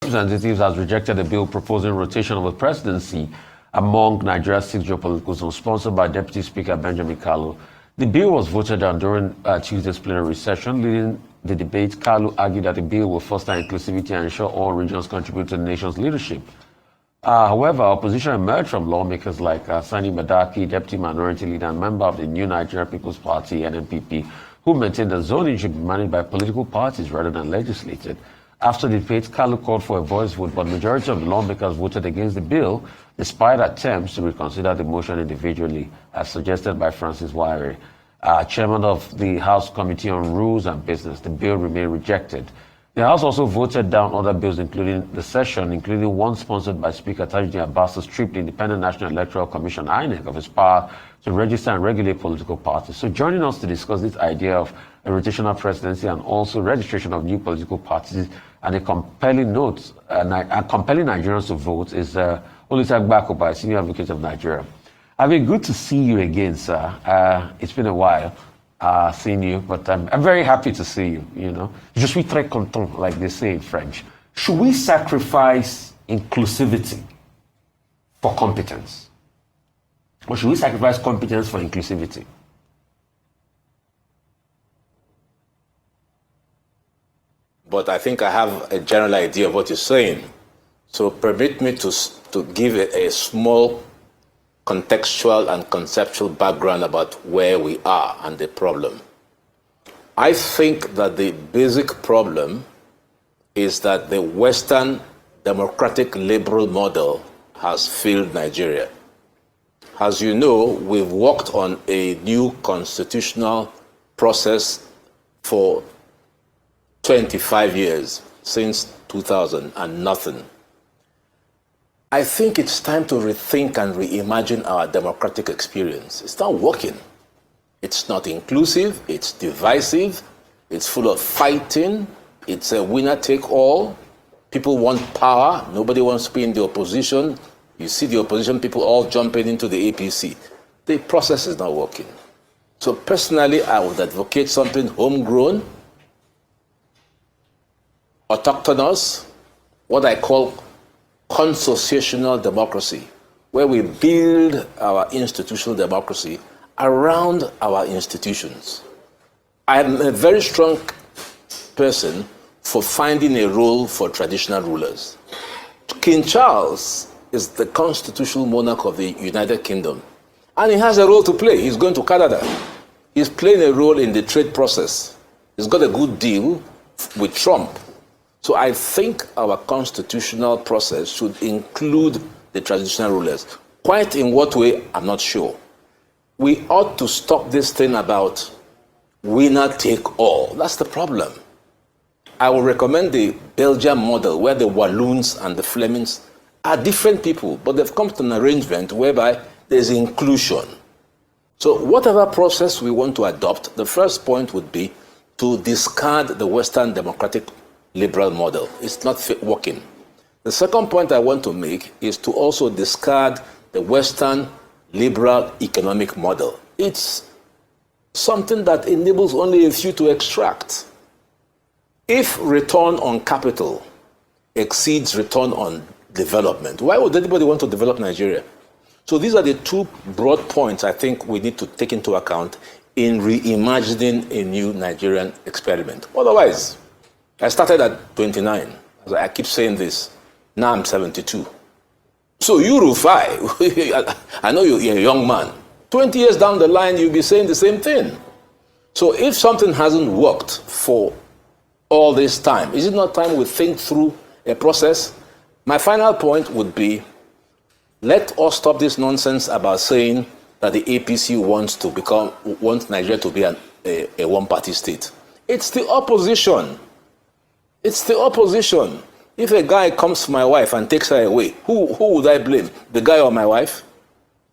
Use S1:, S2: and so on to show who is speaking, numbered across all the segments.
S1: Representatives has rejected a bill proposing rotation of the presidency among Nigeria's 6 geopolitical zones, sponsored by Deputy Speaker Benjamin Kalu. The bill was voted down during Tuesday's plenary session. Leading the debate, Kalu argued that the bill will foster inclusivity and ensure all regions contribute to the nation's leadership. However, opposition emerged from lawmakers like Sani Madaki, Deputy Minority Leader and member of the New Nigeria People's Party, NNPP, who maintained that zoning should be managed by political parties rather than legislated. After the debate, Kalu called for a voice vote, but the majority of the lawmakers voted against the bill, despite attempts to reconsider the motion individually, as suggested by Francis Wire, chairman of the House Committee on Rules and Business. The bill remained rejected. The House also voted down other bills, including one sponsored by Speaker Tajuddin Abbas to strip the Independent National Electoral Commission, INEC, of its power to register and regulate political parties. So joining us to discuss this idea of a rotational presidency and also registration of new political parties and compelling Nigerians to vote is Olusegun Bakoba, Senior Advocate of Nigeria. I mean, good to see you again, sir. It's been a while. Seeing you, but I'm very happy to see you, you know. Je suis très content, like they say in French. Should we sacrifice inclusivity for competence? Or should we sacrifice competence for inclusivity?
S2: But I think I have a general idea of what you're saying. So permit me to give a small contextual and conceptual background about where we are and the problem. I think that the basic problem is that the Western democratic liberal model has failed Nigeria. As you know, we've worked on a new constitutional process for 25 years, since 2000, and nothing. I think it's time to rethink and reimagine our democratic experience. It's not working. It's not inclusive, it's divisive, it's full of fighting, it's a winner-take-all. People want power, nobody wants to be in the opposition. You see the opposition people all jumping into the APC. The process is not working. So personally, I would advocate something homegrown, autochthonous, what I call consociational democracy, where we build our institutional democracy around our institutions. I am a very strong person for finding a role for traditional rulers. King Charles is the constitutional monarch of the United Kingdom, and he has a role to play. He's going to Canada. He's playing a role in the trade process. He's got a good deal with Trump. So I think our constitutional process should include the traditional rulers. Quite in what way, I'm not sure. We ought to stop this thing about winner take all. That's the problem. I will recommend the Belgian model, where the Walloons and the Flemings are different people, but they've come to an arrangement whereby there's inclusion. So whatever process we want to adopt, the first point would be to discard the Western democratic liberal model. It's not working. The second point I want to make is to also discard the Western liberal economic model. It's something that enables only a few to extract. If return on capital exceeds return on development, why would anybody want to develop Nigeria? So these are the two broad points I think we need to take into account in reimagining a new Nigerian experiment. Otherwise, I started at 29. I keep saying this. Now I'm 72. So you, Rufai, I know you're a young man. 20 years down the line, you'll be saying the same thing. So if something hasn't worked for all this time, is it not time we think through a process? My final point would be, let us stop this nonsense about saying that the APC wants Nigeria to be a one-party state. It's the opposition. It's the opposition. If a guy comes to my wife and takes her away, who would I blame? The guy or my wife?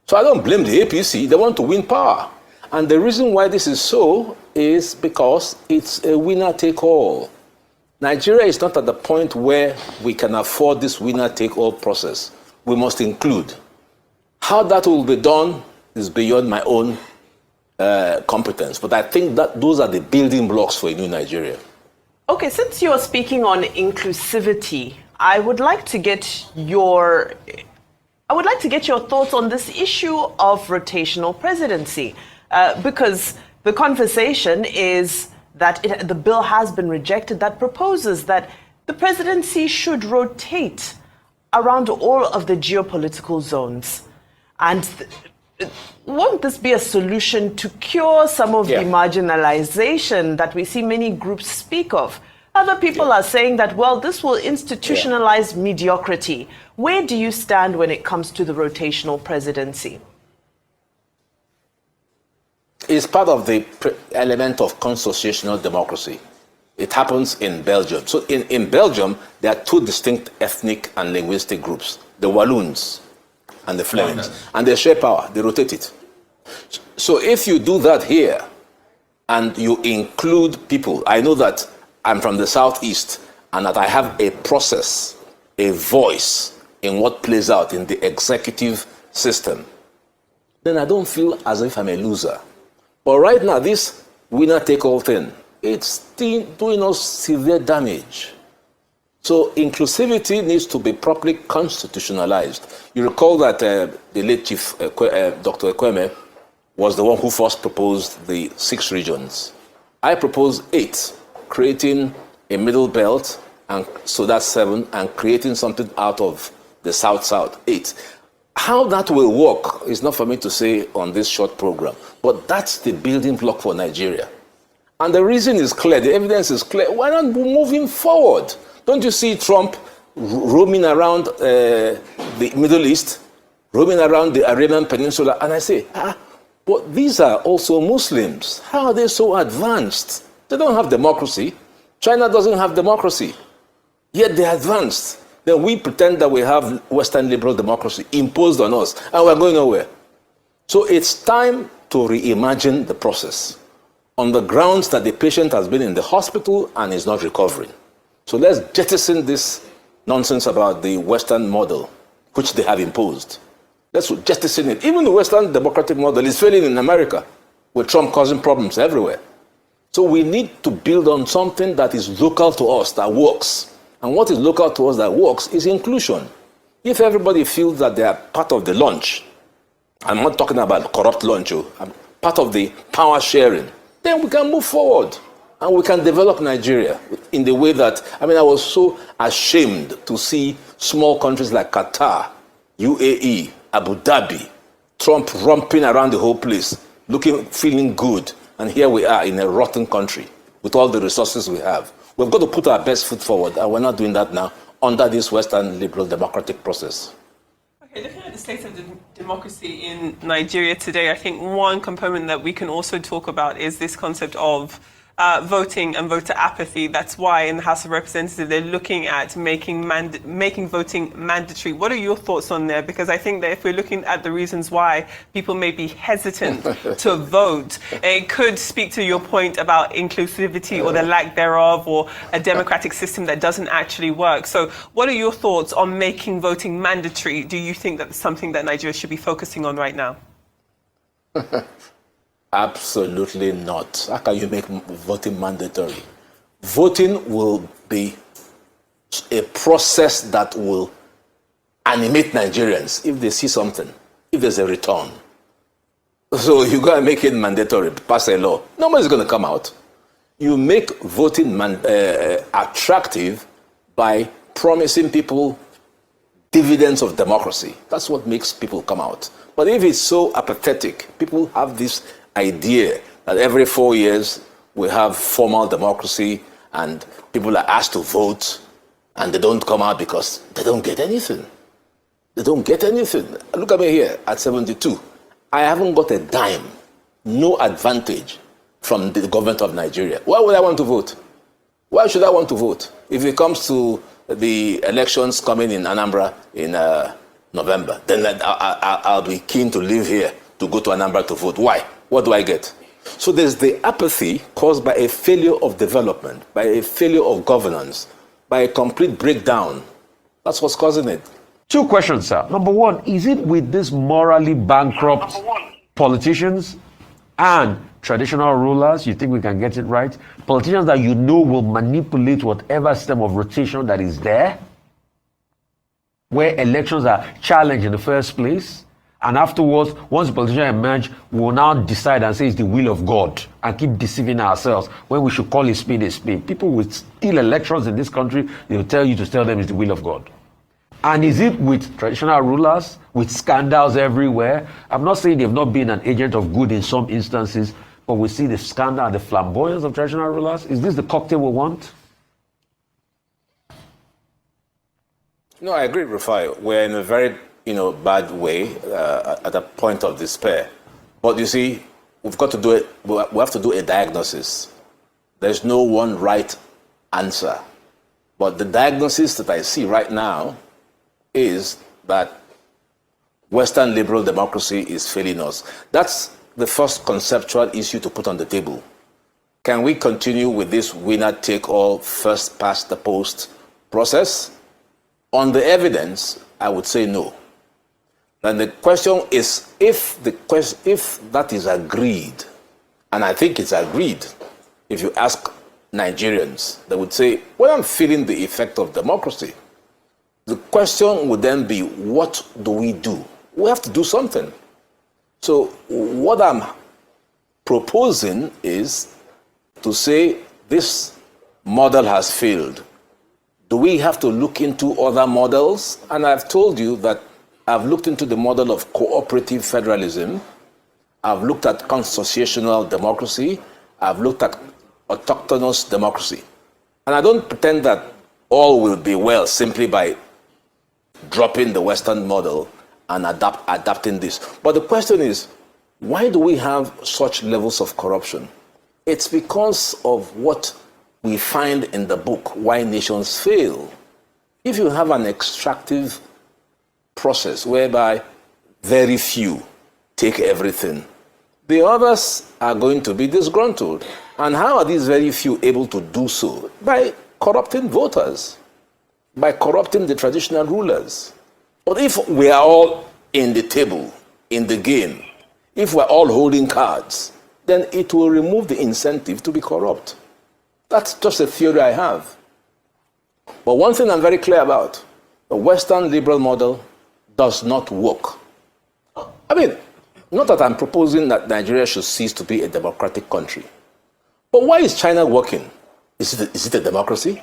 S2: So I don't blame the APC. They want to win power. And the reason why this is so is because it's a winner-take-all. Nigeria is not at the point where we can afford this winner-take-all process. We must include. How that will be done is beyond my own competence. But I think that those are the building blocks for a new Nigeria.
S3: Okay, since you're speaking on inclusivity, I would like to get your thoughts on this issue of rotational presidency, because the conversation is that the bill has been rejected that proposes that the presidency should rotate around all of the geopolitical zones. And won't this be a solution to cure some of the marginalization that we see many groups speak of? Other people are saying that, well, this will institutionalize mediocrity. Where do you stand when it comes to the rotational presidency?
S2: It's part of the element of constitutional democracy. It happens in Belgium. So in Belgium, there are two distinct ethnic and linguistic groups, the Walloons and the Flemings. And they share power, they rotate it. So if you do that here, and you include people, I know that I'm from the Southeast, and that I have a process, a voice in what plays out in the executive system, then I don't feel as if I'm a loser. But right now, this winner-take-all thing, it's doing us severe damage. So inclusivity needs to be properly constitutionalized. You recall that the late Chief Dr. Ekweme was the one who first proposed the 6 regions. I proposed 8, creating a middle belt, and so that's 7, and creating something out of the South-South, 8. How that will work is not for me to say on this short program, but that's the building block for Nigeria. And the reason is clear, the evidence is clear. Why not moving forward? Don't you see Trump roaming around the Middle East, roaming around the Arabian Peninsula? And I say, but these are also Muslims. How are they so advanced? They don't have democracy. China doesn't have democracy. Yet they're advanced. Then we pretend that we have Western liberal democracy imposed on us, and we're going nowhere. So it's time to reimagine the process on the grounds that the patient has been in the hospital and is not recovering. So let's jettison this nonsense about the Western model, which they have imposed. Let's jettison it. Even the Western democratic model is failing in America, with Trump causing problems everywhere. So we need to build on something that is local to us, that works. And what is local to us that works is inclusion. If everybody feels that they are part of the lunch, I'm not talking about corrupt lunch, I'm part of the power sharing, then we can move forward and we can develop Nigeria in the way that, I was so ashamed to see small countries like Qatar, UAE, Abu Dhabi, Trump romping around the whole place, feeling good. And here we are in a rotten country with all the resources we have. We've got to put our best foot forward, and we're not doing that now under this Western liberal democratic process.
S4: Okay, looking at the state of democracy in Nigeria today, I think one component that we can also talk about is this concept of voting and voter apathy. That's why in the House of Representatives they're looking at making voting mandatory. What are your thoughts on there? Because I think that if we're looking at the reasons why people may be hesitant to vote, it could speak to your point about inclusivity or the lack thereof, or a democratic system that doesn't actually work. So what are your thoughts on making voting mandatory? Do you think that's something that Nigeria should be focusing on right now?
S2: Absolutely not. How can you make voting mandatory? Voting will be a process that will animate Nigerians if they see something, if there's a return. So you got to make it mandatory, pass a law. Nobody's going to come out. You make voting attractive by promising people dividends of democracy. That's what makes people come out. But if it's so apathetic, people have this idea that every 4 years we have formal democracy and people are asked to vote and they don't come out because they don't get anything. They don't get anything. Look at me here at 72. I haven't got a dime, no advantage from the government of Nigeria. Why would I want to vote? Why should I want to vote? If it comes to the elections coming in Anambra in November, then I'll be keen to live here to go to Anambra to vote. Why? What do I get? So there's the apathy caused by a failure of development, by a failure of governance, by a complete breakdown. That's what's causing it.
S1: 2 questions, sir. Number 1, is it with these morally bankrupt politicians and traditional rulers you think we can get it right? Politicians that you know will manipulate whatever system of rotation that is there? where elections are challenged in the first place. And afterwards, once the politicians emerge, we will now decide and say it's the will of God and keep deceiving ourselves when we should call a spade a spade. People will steal elections in this country. They will tell you to tell them it's the will of God. And is it with traditional rulers, with scandals everywhere? I'm not saying they've not been an agent of good in some instances, but we see the scandal and the flamboyance of traditional rulers. Is this the cocktail we want?
S2: No, I agree, Rufai. We're in a very bad way at a point of despair. But you see, we've got to do it. We have to do a diagnosis. There's no one right answer. But the diagnosis that I see right now is that Western liberal democracy is failing us. That's the first conceptual issue to put on the table. Can we continue with this winner-take-all, first-past-the-post process? On the evidence, I would say no. And the question is, if that is agreed, and I think it's agreed, if you ask Nigerians, they would say, well, I'm feeling the effect of democracy. The question would then be, what do? We have to do something. So what I'm proposing is to say this model has failed. Do we have to look into other models? And I've told you that I've looked into the model of cooperative federalism. I've looked at constitutional democracy. I've looked at autochthonous democracy. And I don't pretend that all will be well simply by dropping the Western model and adapting this. But the question is, why do we have such levels of corruption? It's because of what we find in the book, Why Nations Fail. If you have an extractive process whereby very few take everything, the others are going to be disgruntled. And how are these very few able to do so? By corrupting voters, by corrupting the traditional rulers. But if we are all in the table, in the game, if we're all holding cards, then it will remove the incentive to be corrupt. That's just a theory I have. But one thing I'm very clear about, the Western liberal model does not work. I mean, not that I'm proposing that Nigeria should cease to be a democratic country. But why is China working? Is it a democracy?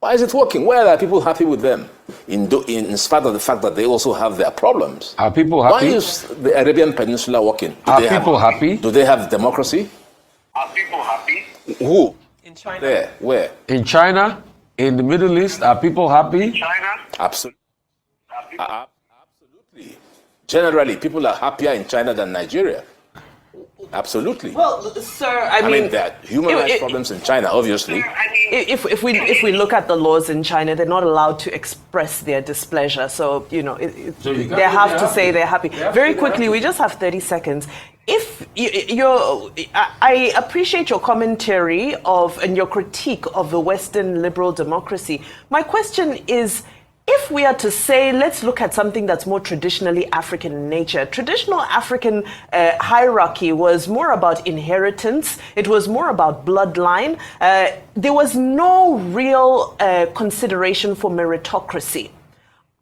S2: Why is it working? Why are people happy with them? In spite of the fact that they also have their problems.
S1: Are people happy?
S2: Why is the Arabian Peninsula working?
S1: Are people happy?
S2: Do they have democracy?
S5: Are people happy?
S2: Who?
S4: In China.
S2: There. Where?
S1: In China? In the Middle East? Are people happy?
S5: China?
S2: Absolutely. Absolutely. Generally, people are happier in China than Nigeria. Absolutely.
S3: Well, sir, I
S2: I
S3: mean,
S2: mean, there are human rights problems in China, obviously.
S5: I mean,
S3: if we look at the laws in China, they're not allowed to express their displeasure. So
S1: you
S3: they have to say they're happy. Very quickly, we just have 30 seconds. If I appreciate your commentary and your critique of the Western liberal democracy. My question is, if we are to say, let's look at something that's more traditionally African in nature. Traditional African hierarchy was more about inheritance. It was more about bloodline. There was no real consideration for meritocracy.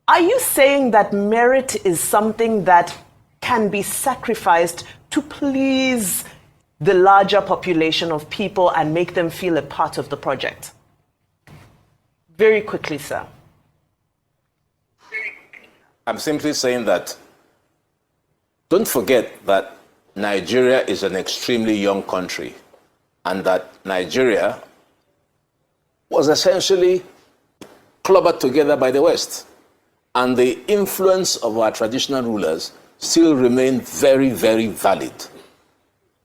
S3: Are you saying that merit is something that can be sacrificed to please the larger population of people and make them feel a part of the project? Very quickly, sir.
S2: I'm simply saying that don't forget that Nigeria is an extremely young country and that Nigeria was essentially clobbered together by the West. And the influence of our traditional rulers still remain very, very valid.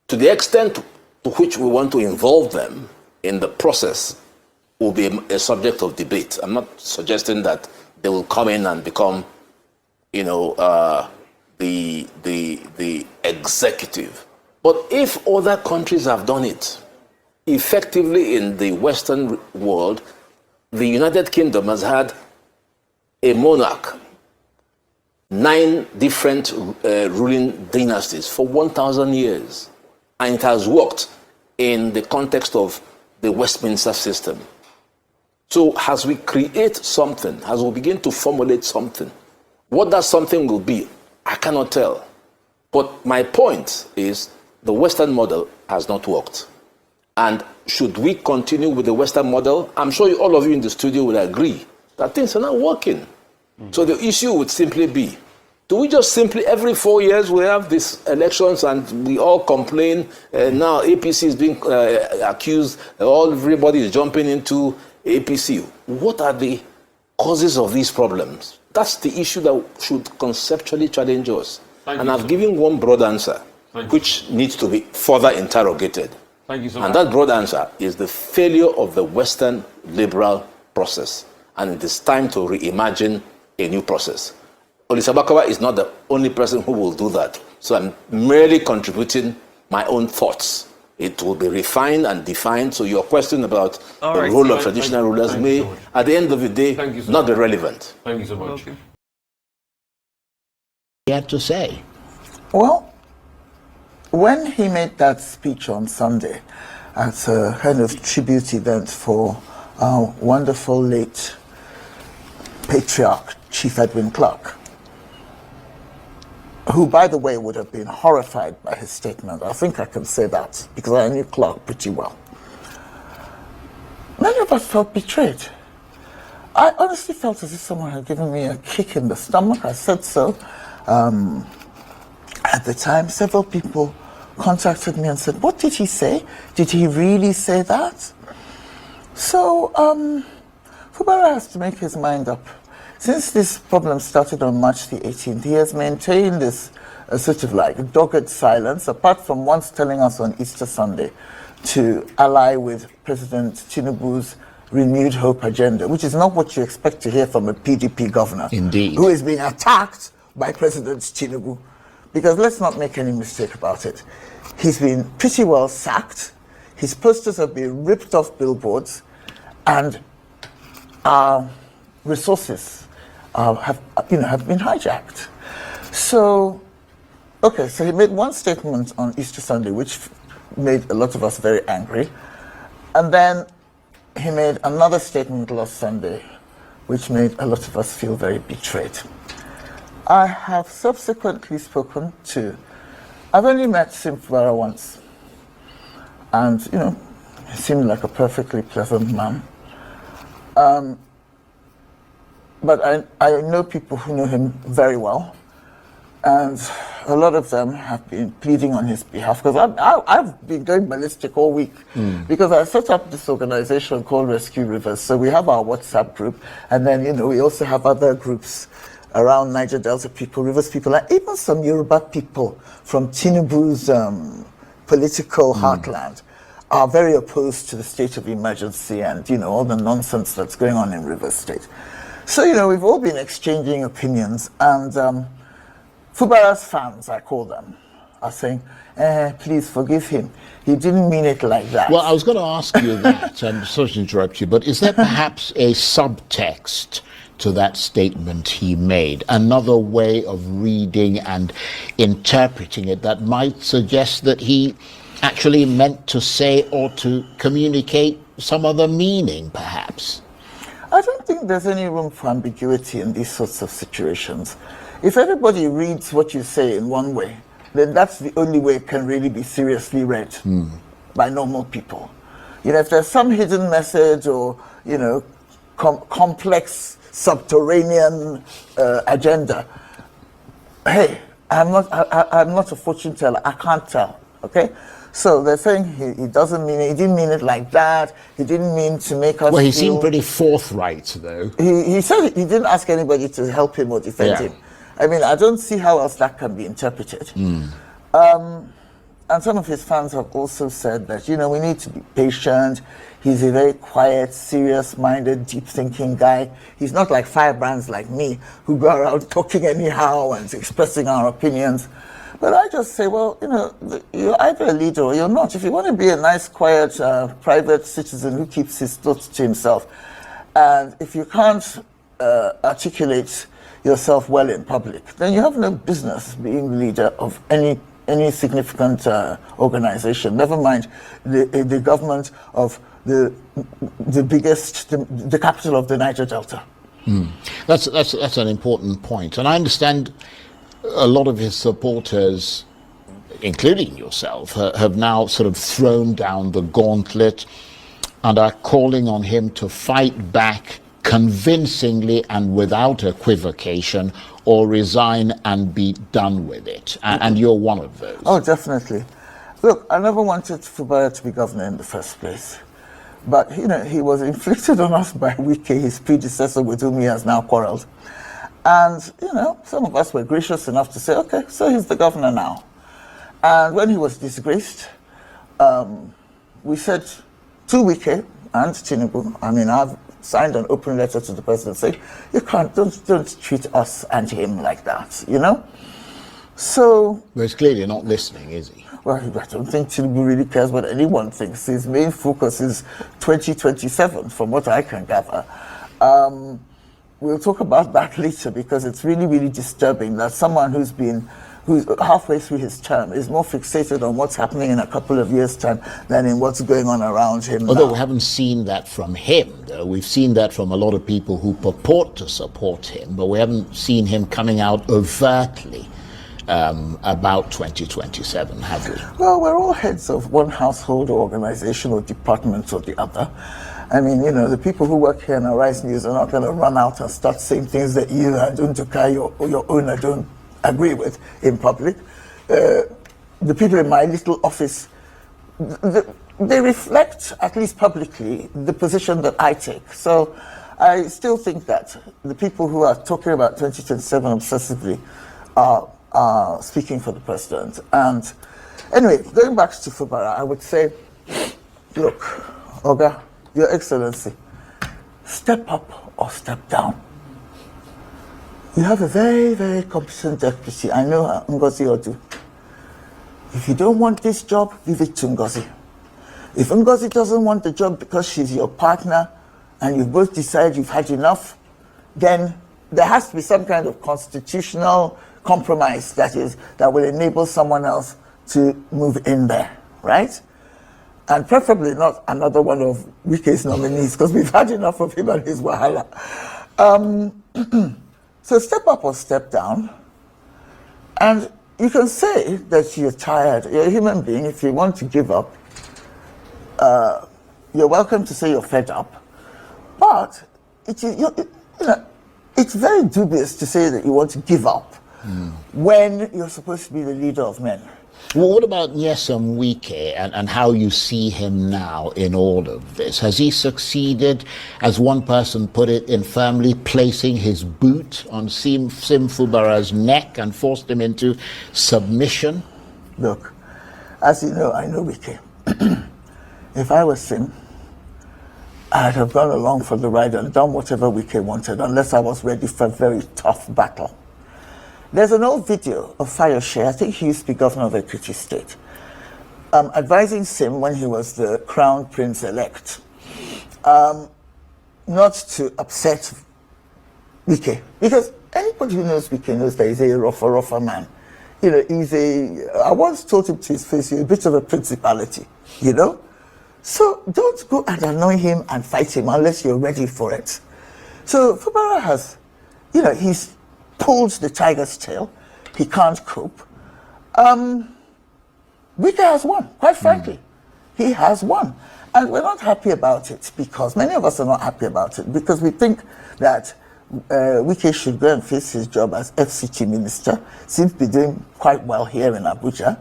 S2: To the extent to which we want to involve them in the process will be a subject of debate. I'm not suggesting that they will come in and become the executive. But if other countries have done it effectively in the Western world, the United Kingdom has had a monarch, 9 different ruling dynasties for 1,000 years. And it has worked in the context of the Westminster system. So as we create something, as we begin to formulate something, what that something will be, I cannot tell. But my point is the Western model has not worked. And should we continue with the Western model? I'm sure all of you in the studio will agree that things are not working. So the issue would simply be, do we just simply, every 4 years we have these elections and we all complain, now APC is being accused, everybody is jumping into APC. What are the causes of these problems? That's the issue that should conceptually challenge us. And I've given one broad answer, which needs to be further interrogated.
S1: Thank you so
S2: And
S1: much.
S2: that broad answer is the failure of the Western liberal process. And it is time to reimagine a new process. Olisabakawa is not the only person who will do that. So I'm merely contributing my own thoughts. It will be refined and defined. So your question about the role of traditional rulers may, at the end of the day, not be relevant.
S1: Thank you so much.
S6: He had to say.
S7: Well, when he made that speech on Sunday at a kind of tribute event for our wonderful late patriarch, Chief Edwin Clark, who, by the way, would have been horrified by his statement. I think I can say that because I knew Clark pretty well. Many of us felt betrayed. I honestly felt as if someone had given me a kick in the stomach. I said so. At the time, several people contacted me and said, what did he say? Did he really say that? So, Fubara has to make his mind up. Since this problem started on March the 18th, he has maintained this sort of like dogged silence, apart from once telling us on Easter Sunday to ally with President Tinubu's renewed hope agenda, which is not what you expect to hear from a PDP governor.
S6: Indeed.
S7: Who is being attacked by President Tinubu. Because let's not make any mistake about it. He's been pretty well sacked. His posters have been ripped off billboards, and our resources have been hijacked. So, okay, so he made one statement on Easter Sunday, which made a lot of us very angry. And then he made another statement last Sunday, which made a lot of us feel very betrayed. I have subsequently spoken to, I've only met Sim Fubara once. And, he seemed like a perfectly pleasant man. But I know people who know him very well. And a lot of them have been pleading on his behalf, because I've been going ballistic all week, because I set up this organization called Rescue Rivers. So we have our WhatsApp group, and then, we also have other groups around Niger Delta people, Rivers people, and even some Yoruba people from Tinubu's political heartland are very opposed to the state of emergency and, all the nonsense that's going on in Rivers State. So, we've all been exchanging opinions, and Fubara's fans, I call them, are saying, please forgive him. He didn't mean it like that.
S6: Well, I was going to ask you that, and sorry to interrupt you, but is there perhaps a subtext to that statement he made, another way of reading and interpreting it that might suggest that he actually meant to say or to communicate some other meaning, perhaps?
S7: I don't think there's any room for ambiguity in these sorts of situations. If everybody reads what you say in one way, then that's the only way it can really be seriously read by normal people. If there's some hidden message or, complex subterranean agenda, hey, I'm not a fortune teller. I can't tell, okay? So they're saying he doesn't mean it. He didn't mean it like that. He didn't mean to make us.
S6: Well, he
S7: feel...
S6: seemed pretty forthright, though.
S7: He said he didn't ask anybody to help him or defend him. I mean, I don't see how else that can be interpreted. And some of his fans have also said that, we need to be patient. He's a very quiet, serious-minded, deep-thinking guy. He's not like firebrands like me, who go around talking anyhow and expressing our opinions. But I just say, well, you're either a leader or you're not. If you want to be a nice, quiet, private citizen who keeps his thoughts to himself, and if you can't articulate yourself well in public, then you have no business being leader of any any significant organization. Never mind the government of the biggest, the capital of the Niger Delta.
S6: That's an important point. And I understand a lot of his supporters, including yourself, have now sort of thrown down the gauntlet and are calling on him to fight back convincingly and without equivocation, or resign and be done with it. And you're one of those.
S7: Oh, definitely. Look, I never wanted Fubara to be governor in the first place. But, you know, he was inflicted on us by Wike, his predecessor, with whom he has now quarreled. And, you know, some of us were gracious enough to say, okay, so he's the governor now. And when he was disgraced, we said to Wike and Tinubu, I mean, I've signed an open letter to the president saying, you can't, don't treat us and him like that, you know? So...
S6: Well, he's clearly not listening, is he?
S7: Well, I don't think Tinubu really cares what anyone thinks. His main focus is 2027, from what I can gather. We'll talk about that later, because it's really, really disturbing that someone who's halfway through his term is more fixated on what's happening in a couple of years' time than in what's going on around him.
S6: Although
S7: now.
S6: we haven't seen that from him, though. We've seen that from a lot of people who purport to support him, but we haven't seen him coming out overtly about 2027, have we?
S7: Well, we're all heads of one household or organization or department or the other. I mean, you know, the people who work here in Arise News are not going to run out and start saying things that you and Dundukai or your owner don't agree with in public. The people in my little office, they reflect, at least publicly, the position that I take. So I still think that the people who are talking about 2027 obsessively are speaking for the president. And anyway, going back to Fubara, I would say, look, Oga, Your Excellency, step up or step down. You have a very, very competent deputy. I know her, Ngozi Odu. If you don't want this job, give it to Ngozi. If Ngozi doesn't want the job because she's your partner and you both decide you've had enough, then there has to be some kind of constitutional compromise that will enable someone else to move in there, right? And preferably not another one of Wike's nominees, because we've had enough of him and his wahala. So step up or step down. And you can say that you're tired. You're a human being. If you want to give up, you're welcome to say you're fed up. But it's very dubious to say that you want to give up when you're supposed to be the leader of men.
S6: Well, what about Nyesom Wike and how you see him now in all of this? Has he succeeded, as one person put it, in firmly placing his boot on Sim Fubara's neck and forced him into submission?
S7: Look, as you know, I know Wike. If I was Sim, I'd have gone along for the ride and done whatever Wike wanted, unless I was ready for a very tough battle. There's an old video of Fayose, I think he used to be governor of Ekiti State, advising Sim when he was the crown prince-elect not to upset Wike. Because anybody who knows Wike knows that he's a rougher man. You know, I once told him to his face, he's a bit of a principality, you know? So don't go and annoy him and fight him unless you're ready for it. So Fubara has, you know, he's pulled the tiger's tail. He can't cope. Wike has won, quite frankly. He has won. And we're not happy about it because many of us are not happy about it because we think that Wike should go and face his job as FCT minister, seems to be doing quite well here in Abuja,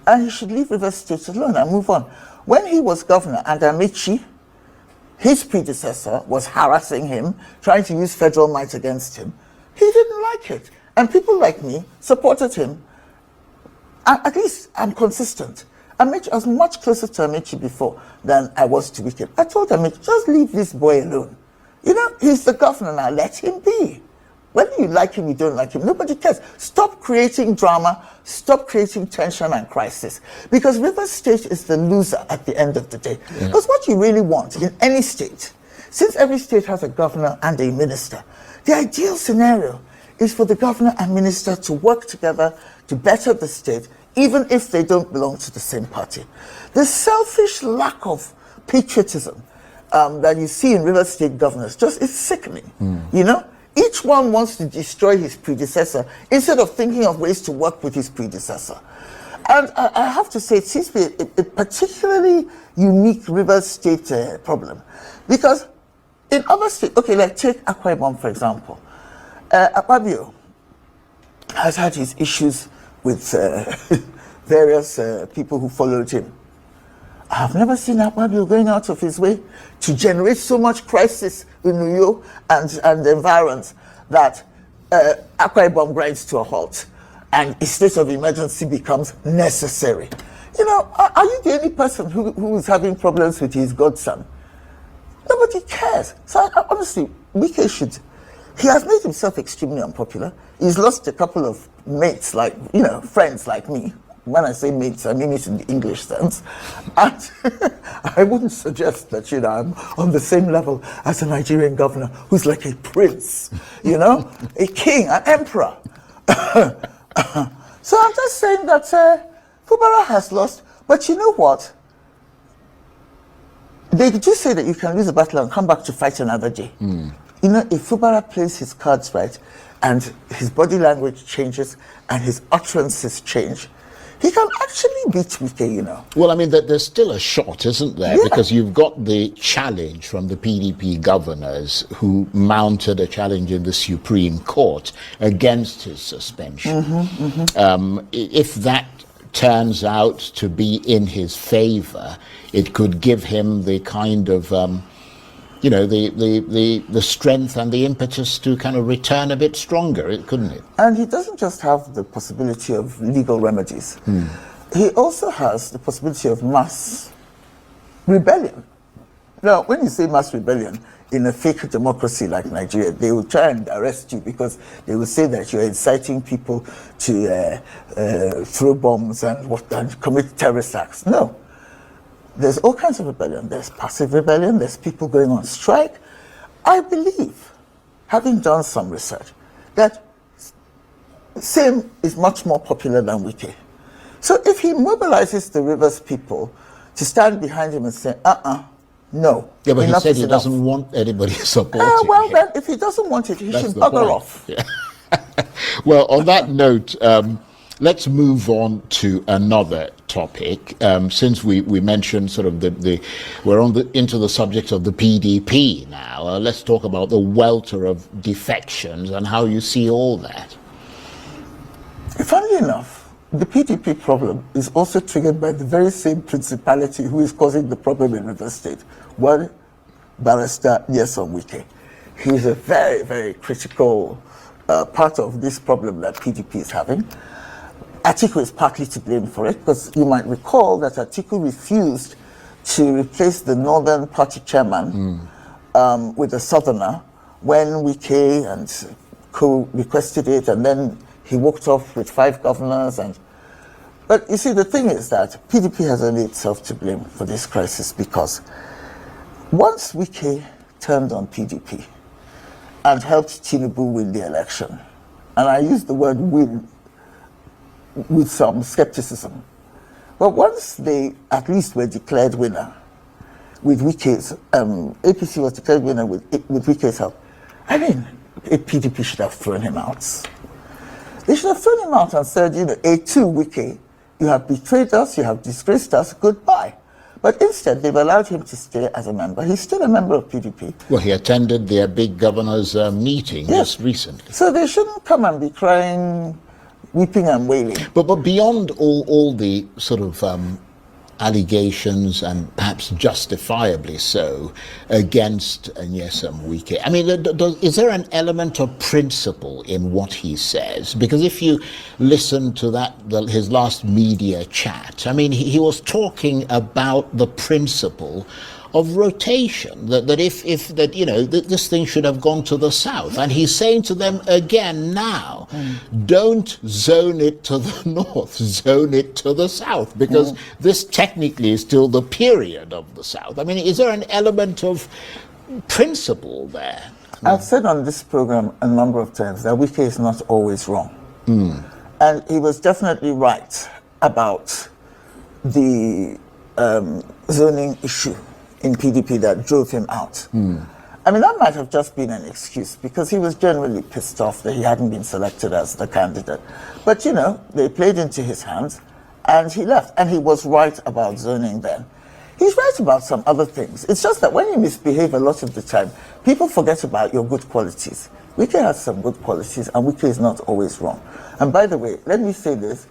S7: and he should leave Rivers State alone and move on. When he was governor, and Amici, his predecessor, was harassing him, trying to use federal might against him, he didn't like it. And people like me supported him. At least I'm consistent. I was much closer to Amici before than I was to Wike. I told Amici, just leave this boy alone. You know, he's the governor now, let him be. Whether you like him, you don't like him, nobody cares. Stop creating drama, stop creating tension and crisis. Because Rivers State is the loser at the end of the day. Yeah. Because what you really want in any state, since every state has a governor and a minister, the ideal scenario is for the governor and minister to work together to better the state even if they don't belong to the same party. The selfish lack of patriotism that you see in Rivers State governors just is sickening. You know, each one wants to destroy his predecessor instead of thinking of ways to work with his predecessor. And I have to say, it seems to be a particularly unique Rivers State problem, because in other states, okay, like take Akwa Ibom for example, Akpabio has had his issues with various people who followed him. I've never seen Akpabio going out of his way to generate so much crisis in Uyo and the environs that Akwa Ibom grinds to a halt and a state of emergency becomes necessary. You know, are you the only person who is having problems with his godson? Nobody cares. So honestly, Wike should. He has made himself extremely unpopular. He's lost a couple of mates, like, you know, friends like me. When I say mates, I mean it in the English sense. And I wouldn't suggest that, you know, I'm on the same level as a Nigerian governor who's like a prince, you know, a king, an emperor. So I'm just saying that Fubara has lost. But you know what? They just say that you can lose a battle and come back to fight another day. You know, if Fubara plays his cards right and his body language changes and his utterances change, he can actually beat Wike, you know.
S6: Well, I mean, there's still a shot, isn't there?
S7: Yeah.
S6: Because you've got the challenge from the PDP governors who mounted a challenge in the Supreme Court against his suspension. If that turns out to be in his favor, it could give him the kind of, you know, the strength and the impetus to kind of return a bit stronger, couldn't it?
S7: And he doesn't just have the possibility of legal remedies. He also has the possibility of mass rebellion. Now, when you say mass rebellion, in a fake democracy like Nigeria, they will try and arrest you because they will say that you're inciting people to throw bombs and commit terrorist acts. No. There's all kinds of rebellion. There's passive rebellion. There's people going on strike. I believe, having done some research, that Same is much more popular than Wike. So if he mobilizes the Rivers people to stand behind him and say, no.
S6: Yeah, but he
S7: enough
S6: said
S7: is
S6: he
S7: enough.
S6: doesn't want anybody supporting
S7: Well,
S6: him.
S7: then, if he doesn't want it, he
S6: That's
S7: should
S6: the
S7: bugger
S6: point.
S7: off.
S6: Yeah. Well, on that note, let's move on to another topic. Since we mentioned sort of we're into the subject of the PDP now. Let's talk about the welter of defections and how you see all that.
S7: Funnily enough, the PDP problem is also triggered by the very same principality who is causing the problem in Rivers State. One barrister, Nyesom Wike. He is a very, very critical part of this problem that PDP is having. Atiku is partly to blame for it, because you might recall that Atiku refused to replace the Northern Party chairman with a Southerner when Wike and co requested it, and then he walked off with 5 governors. But you see, the thing is that PDP has only itself to blame for this crisis, because once Wike turned on PDP and helped Tinubu win the election, and I use the word win with some skepticism, but once they at least were declared winner with Wike's, APC was declared winner with Wike's help, I mean, PDP should have thrown him out. They should have thrown him out and said, you know, A2 Wike, you have betrayed us, you have disgraced us, goodbye. But instead, they've allowed him to stay as a member. He's still a member of PDP.
S6: Well, he attended their big governors' meeting just recently.
S7: So they shouldn't come and be crying, weeping and wailing.
S6: But beyond all the sort of allegations, and perhaps justifiably so, against Nyesom Wike, I mean, is there an element of principle in what he says? Because if you listen to his last media chat, I mean, he was talking about the principle of rotation, that if you know, this thing should have gone to the south, and he's saying to them again now, don't zone it to the north, zone it to the south, because this technically is still the period of the south. I mean, is there an element of principle there?
S7: I've said on this program a number of times that Wike is not always wrong. And he was definitely right about the zoning issue in PDP that drove him out. I mean, that might have just been an excuse because he was generally pissed off that he hadn't been selected as the candidate. But, you know, they played into his hands and he left. And he was right about zoning then. He's right about some other things. It's just that when you misbehave a lot of the time, people forget about your good qualities. Wike has some good qualities and Wike is not always wrong. And by the way, let me say this.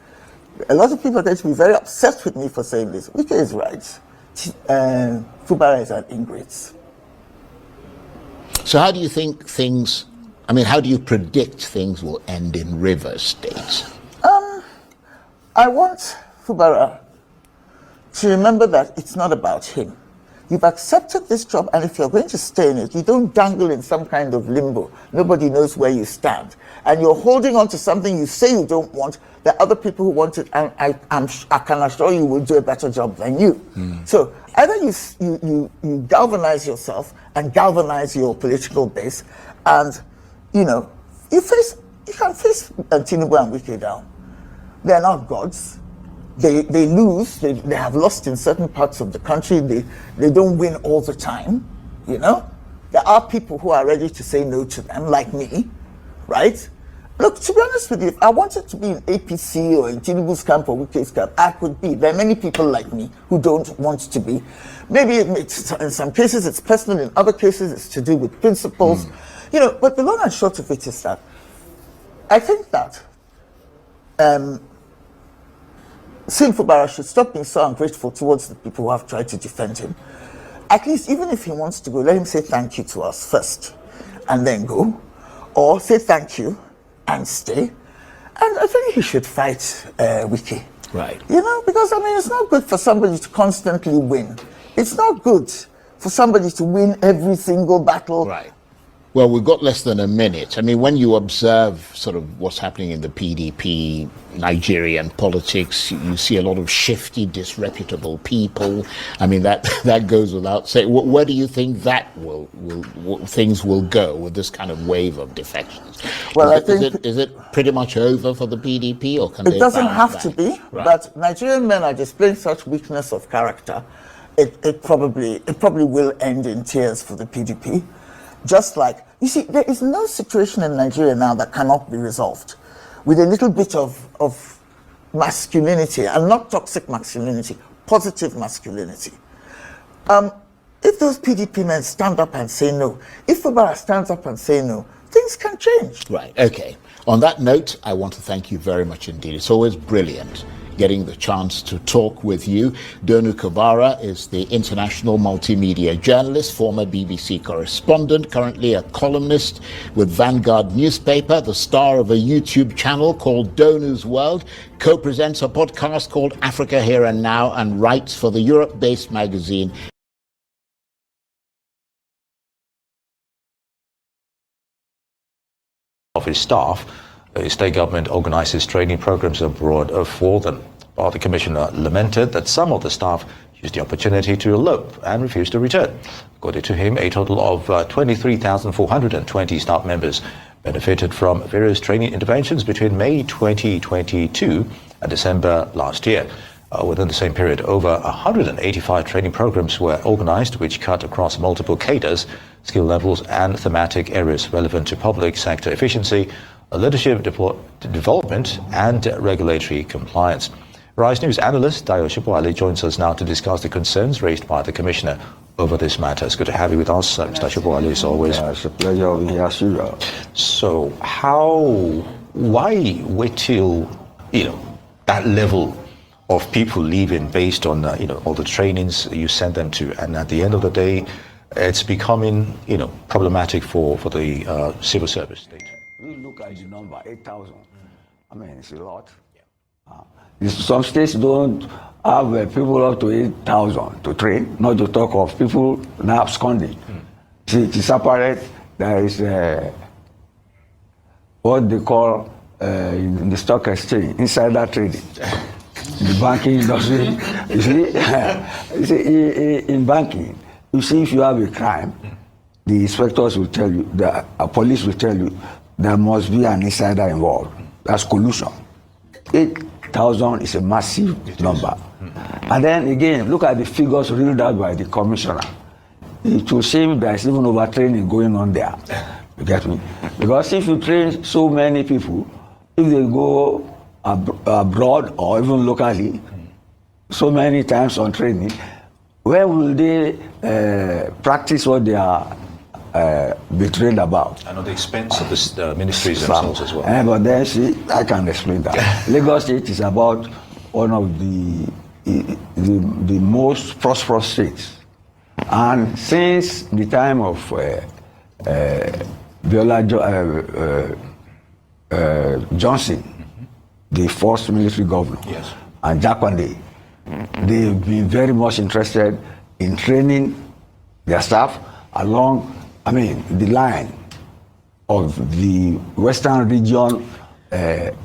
S7: A lot of people are going to be very upset with me for saying this. Wike is right. Fubara is an ingrate.
S6: So how do you think things, I mean, how do you predict things will end in Rivers State?
S7: I want Fubara to remember that it's not about him. You've accepted this job, and if you're going to stay in it, you don't dangle in some kind of limbo. Nobody knows where you stand. And you're holding on to something you say you don't want. There are other people who want it, and I can assure you will do a better job than you. So either you galvanize yourself and galvanize your political base, and, you know, you can face Tinubu and Wike down. They're not gods. They lose. They have lost in certain parts of the country. They don't win all the time. You know, there are people who are ready to say no to them, like me, right? Look, to be honest with you, if I wanted to be in APC or in Tinubu's camp or Wike's camp, I could be. There are many people like me who don't want to be. Maybe in some cases it's personal. In other cases it's to do with principles. You know, but the long and short of it is that I think that Sim Fubara should stop being so ungrateful towards the people who have tried to defend him. At least, even if he wants to go, let him say thank you to us first and then go. Or say thank you and stay. And I think he should fight Wike.
S6: Right.
S7: You know, because, I mean, it's not good for somebody to constantly win. It's not good for somebody to win every single battle.
S6: Right. Well, we've got less than a minute. I mean, when you observe sort of what's happening in the PDP, Nigerian politics, you see a lot of shifty, disreputable people. I mean, that goes without saying. Where do you think that things will go with this kind of wave of defections?
S7: Well, I think
S6: is it pretty much over for the PDP, or can
S7: it
S6: they
S7: doesn't
S6: bounce
S7: have to
S6: back?
S7: be,
S6: Right.
S7: but Nigerian men are displaying such weakness of character. It probably will end in tears for the PDP. Just like, you see, there is no situation in Nigeria now that cannot be resolved with a little bit of masculinity, and not toxic masculinity, positive masculinity. If those PDP men stand up and say no, if Fubara stands up and say no, things can change.
S6: Right, okay. On that note, I want to thank you very much indeed. It's always brilliant getting the chance to talk with you. Donu Fubara is the international multimedia journalist, former BBC correspondent, currently a columnist with Vanguard newspaper, the star of a YouTube channel called Donu's World, co-presents a podcast called Africa Here and Now, and writes for the Europe-based magazine
S8: of his staff. The state government organizes training programs abroad for them. While the commissioner lamented that some of the staff used the opportunity to elope and refused to return. According to him, a total of 23,420 staff members benefited from various training interventions between May 2022 and December last year. Within the same period, over 185 training programs were organized, which cut across multiple cadres, skill levels, and thematic areas relevant to public sector efficiency, leadership development, and regulatory compliance. Rise News analyst Dayo Shipoale joins us now to discuss the concerns raised by the Commissioner over this matter. It's good to have you with us, Mr. Shipoale, as always.
S9: It's a pleasure of being here, as usual.
S8: So, why wait till, that level of people leaving based on, all the trainings you send them to, and at the end of the day, it's becoming, problematic for the civil service state?
S9: We look at the number, 8,000. I mean, it's a lot. Some states don't have people up to 8,000 to train, not to talk of people now absconding. See, to separate, there is what they call in the stock exchange, insider trading. The banking industry, you see, in banking, you see, if you have a crime, the inspectors will tell you, the police will tell you, there must be an insider involved. That's collusion. 8,000 is a massive number. And then again, look at the figures reeled out by the commissioner. It will seem there's even overtraining going on there. You get me? Because if you train so many people, if they go abroad or even locally, so many times on training, where will they practice what they are be trained about?
S8: And at the expense of the ministries themselves as well.
S9: But then, see, I can explain that. Lagos State is about one of the most prosperous states. And since the time of Johnson, the first military governor,
S8: yes,
S9: and Jakande, they've been very much interested in training their staff along, the line of the Western Region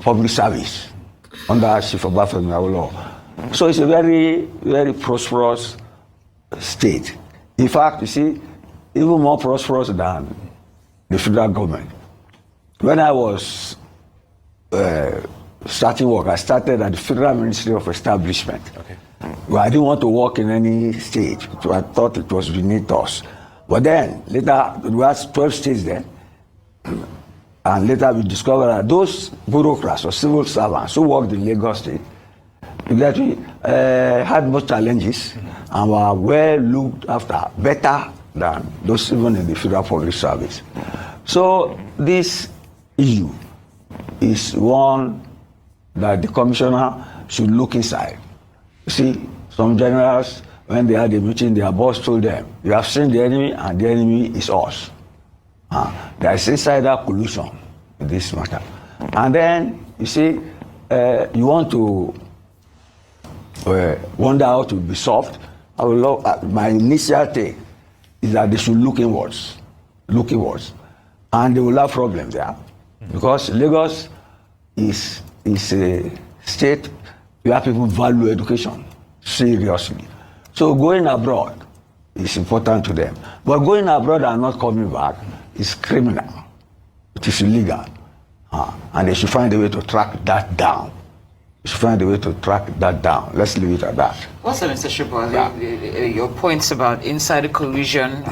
S9: Public Service under Chief Obafemi Awolowo. So it's a very, very prosperous state. In fact, you see, even more prosperous than the federal government. When I was starting work, I started at the Federal Ministry of Establishment.
S8: Okay.
S9: Well, I didn't want to work in any state, so I thought it was beneath us. But then, later, we had 12 states then, and later we discovered that those bureaucrats or civil servants who worked in Lagos State, had much challenges and were well looked after, better than those even in the federal public service. So this issue is one that the commissioner should look inside. You see, some generals, when they had a meeting, their boss told them, you have seen the enemy and the enemy is us. There is insider collusion in this matter. And then, you see, you want to wonder how to be solved. I would love, my initial take is that they should look inwards. And they will have problems there. Because Lagos is a state where people value education seriously. So going abroad is important to them. But going abroad and not coming back is criminal. It is illegal. And they should find a way to track that down. Let's leave it at that.
S10: Also, Mr. Shubha, your points about insider collusion,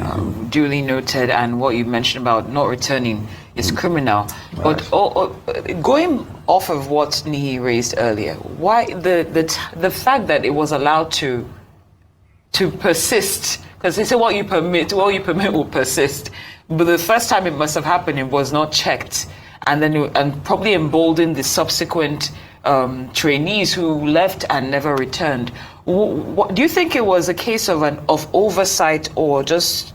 S10: duly noted, and what you mentioned about not returning is criminal. Right. But going off of what Niyi raised earlier, why the fact that it was allowed to persist, because they say what you permit will persist. But the first time it must have happened, it was not checked, and then and probably emboldened the subsequent trainees who left and never returned. Do you think it was a case of oversight or just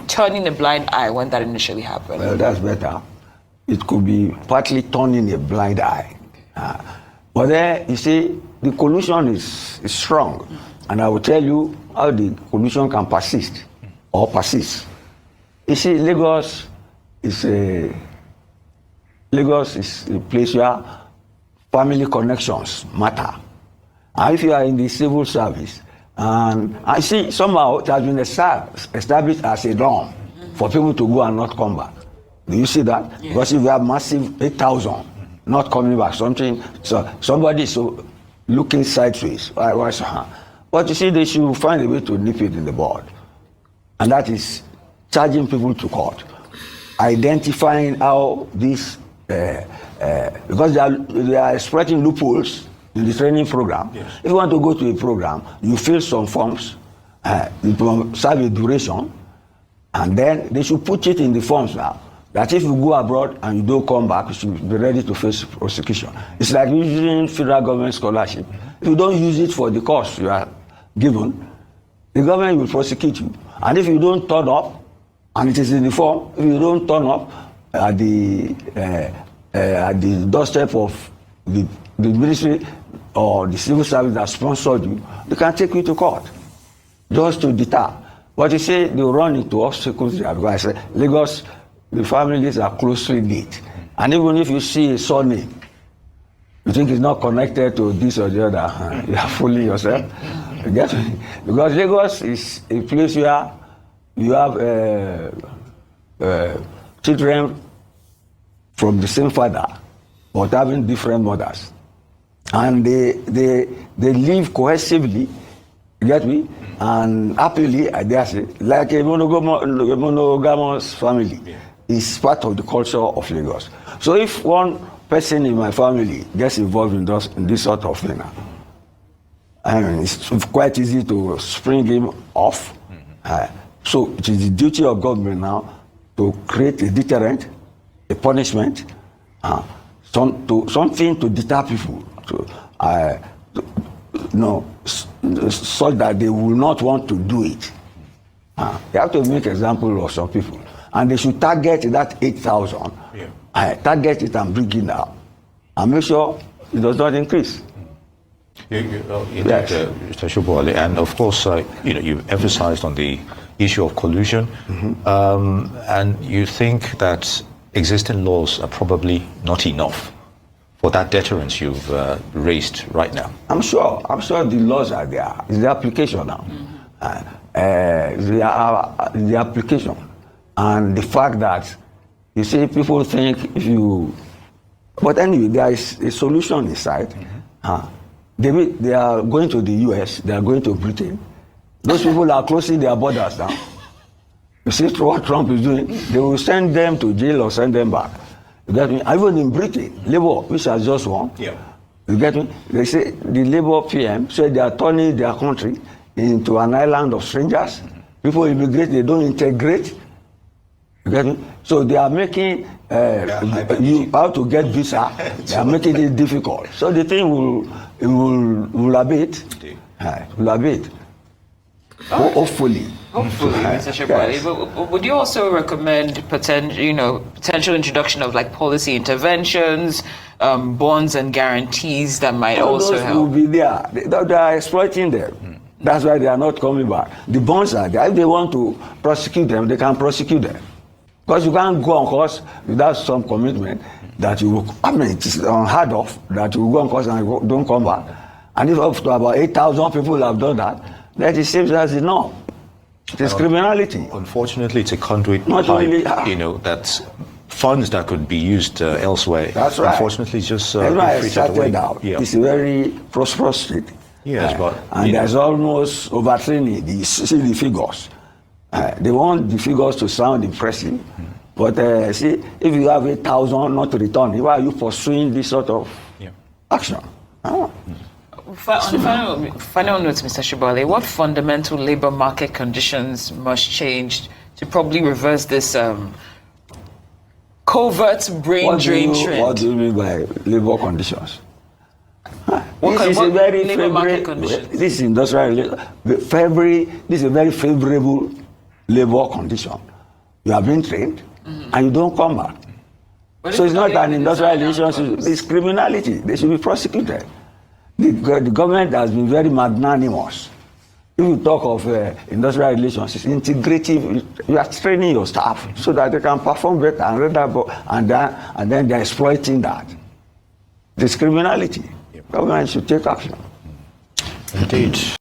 S10: turning a blind eye when that initially happened?
S9: Well, that's better. It could be partly turning a blind eye. But there, you see, the collusion is strong. And I will tell you how the collusion can persist or persist. You see, Lagos is a place where family connections matter. And if you are in the civil service, and I see somehow it has been established as a norm for people to go and not come back. Do you see that? Yes. Because if you have massive 8,000 not coming back, somebody is looking sideways. But you see, they should find a way to nip it in the bud. And that is charging people to court, identifying how this because they are exploiting loopholes in the training program. Yes. If you want to go to a program, you fill some forms, you serve a duration, and then they should put it in the forms now that if you go abroad and you don't come back, you should be ready to face prosecution. It's like using federal government scholarship. If you don't use it for the course you are given, the government will prosecute you. And if you don't turn up, and it is in the form, if you don't turn up at the doorstep of the ministry or the civil service that sponsored you, they can take you to court just to deter. But you say they run into obstacles there, because I say Lagos, the families are closely knit. And even if you see a surname, you think it's not connected to this or the other, you are fooling yourself. You get me? Because Lagos is a place where you have children from the same father, but having different mothers. and they live cohesively, you get me, and happily, I dare say, like a monogamous family. Is part of the culture of Lagos. So if one person in my family gets involved in this sort of thing, I mean, it's quite easy to spring him off. So it is the duty of government now to create a deterrent, a punishment, something to deter people, so that they will not want to do it. You have to make example of some people. And they should target that 8,000. Target it and bring it down. And make sure it does not increase.
S8: Yes. Mr. Shobowale, and of course, you emphasized on the issue of collusion, and you think that existing laws are probably not enough for that deterrence you've raised right now.
S9: I'm sure the laws are there. It's the application now. The application. And the fact that, you see, people think but anyway, there is a solution inside. They are going to the US, they are going to Britain. Those people are closing their borders now. You see what Trump is doing? They will send them to jail or send them back. You get me? Even in Britain, Labour, which has just won, you get me? They say the Labour PM said they are turning their country into an island of strangers. People immigrate, they don't integrate. So they are making you how to get visa. They are making it difficult. So the thing will abate. Will abate. Hopefully.
S10: Mr. Shobowale.
S9: Yes.
S10: But would you also recommend potential introduction of like policy interventions, bonds and guarantees that might also
S9: those
S10: help?
S9: will be there. They are exploiting them. That's why they are not coming back. The bonds are there. If they want to prosecute them, they can prosecute them. Because you can't go on course without some commitment that you will, it is unheard of that you will go on course and don't come back. And if up to about 8,000 people have done that, that it seems as enough. It is criminality.
S8: Unfortunately, it's a conduit
S9: Not
S8: pipe,
S9: really,
S8: that's funds that could be used elsewhere.
S9: That's right.
S8: Unfortunately, just
S9: That's why I
S8: filtered away.
S9: started out. It's a very prosperous state.
S8: Yes, but
S9: and there's almost overtraining. You see the figures. They want the figures to sound impressive, but see, if you have 8,000 not to return, why are you pursuing this sort of action?
S10: On the final note, Mr. Shobowale, what fundamental labor market conditions must change to probably reverse this covert brain drain trend?
S9: What do you mean by labor conditions?
S10: What
S9: This is a very
S10: labor market
S9: favorable.
S10: conditions?
S9: This is industrial. This is a very favorable labor condition. You have been trained, and you don't come back. So it's not an industrial relationship. It's criminality. They should be prosecuted. The government has been very magnanimous. If you talk of industrial relations, it's integrative. You are training your staff so that they can perform better and then they're exploiting that. It's criminality. Government should take action.
S8: Indeed.